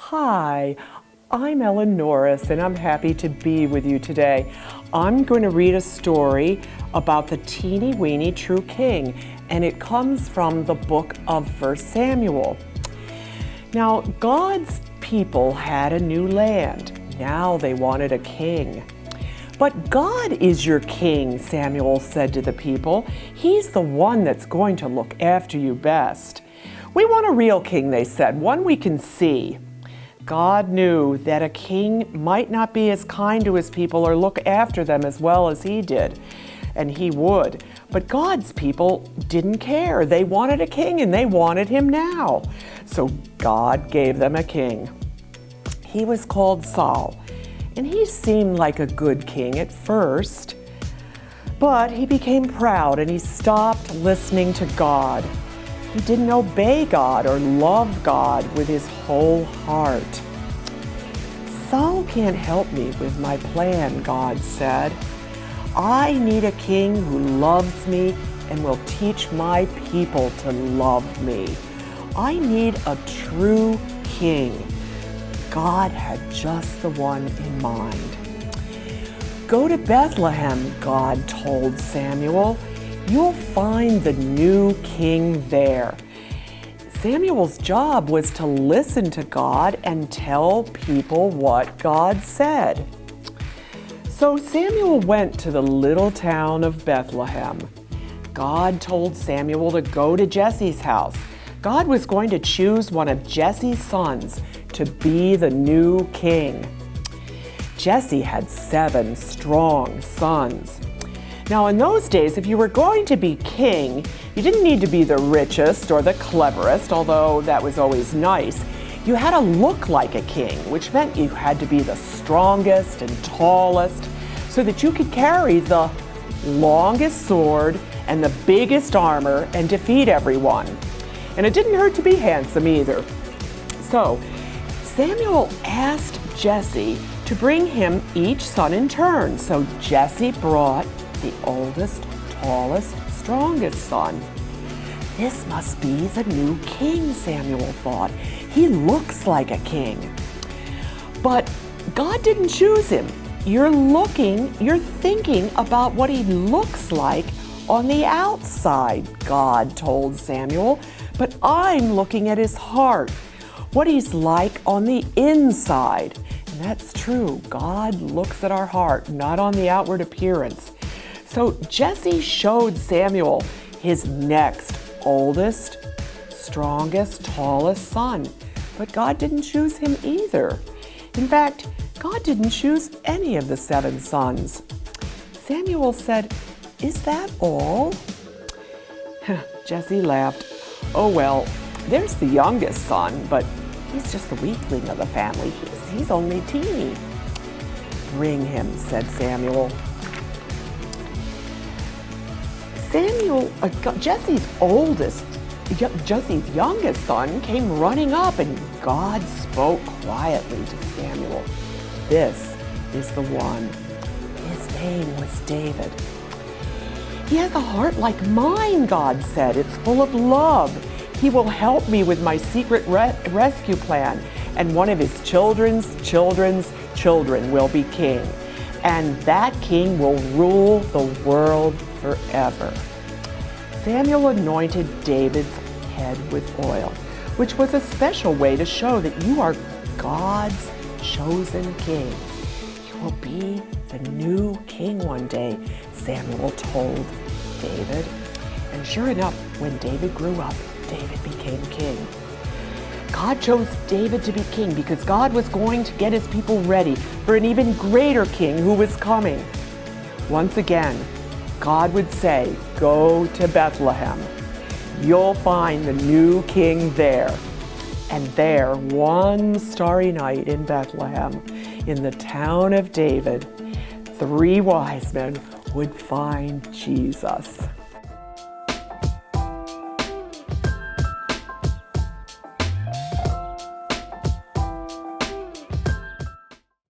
Hi, I'm Ellen Norris and I'm happy to be with you today. I'm going to read a story about the Teeny Weenie True King, and it comes from the book of 1 Samuel. Now, God's people had a new land. Now they wanted a king. But God is your king, Samuel said to the people. He's the one that's going to look after you best. We want a real king, they said, one we can see. God knew that a king might not be as kind to his people or look after them as well as he did, and he would. But God's people didn't care. They wanted a king, and they wanted him now. So God gave them a king. He was called Saul, and he seemed like a good king at first. But he became proud, and he stopped listening to God. He didn't obey God or love God with his whole heart. Saul can't help me with my plan, God said. I need a king who loves me and will teach my people to love me. I need a true king. God had just the one in mind. Go to Bethlehem, God told Samuel. You'll find the new king there. Samuel's job was to listen to God and tell people what God said. So Samuel went to the little town of Bethlehem. God told Samuel to go to Jesse's house. God was going to choose one of Jesse's sons to be the new king. Jesse had 7 strong sons. Now, in those days, if you were going to be king, you didn't need to be the richest or the cleverest, although that was always nice. You had to look like a king, which meant you had to be the strongest and tallest so that you could carry the longest sword and the biggest armor and defeat everyone. And it didn't hurt to be handsome either. So Samuel asked Jesse to bring him each son in turn. So Jesse brought the oldest, tallest, strongest son. This must be the new king, Samuel thought. He looks like a king. But God didn't choose him. You're thinking about what he looks like on the outside, God told Samuel. But I'm looking at his heart, what he's like on the inside. And that's true. God looks at our heart, not on the outward appearance. So Jesse showed Samuel his next oldest, strongest, tallest son. But God didn't choose him either. In fact, God didn't choose any of the 7 sons. Samuel said, "Is that all?" Jesse laughed. "Oh well, there's the youngest son, but he's just the weakling of the family. He's only teeny." "Bring him," said Samuel. Jesse's youngest son came running up, and God spoke quietly to Samuel. "This is the one." His name was David. "He has a heart like mine," God said. "It's full of love. He will help me with my secret rescue plan, and one of his children's children will be king. And that king will rule the world forever." Samuel anointed David's head with oil, which was a special way to show that you are God's chosen king. You will be the new king one day, Samuel told David. And sure enough, when David grew up, David became king. God chose David to be king because God was going to get his people ready for an even greater king who was coming. Once again, God would say, "Go to Bethlehem. You'll find the new king there." And there, one starry night in Bethlehem, in the town of David, 3 wise men would find Jesus.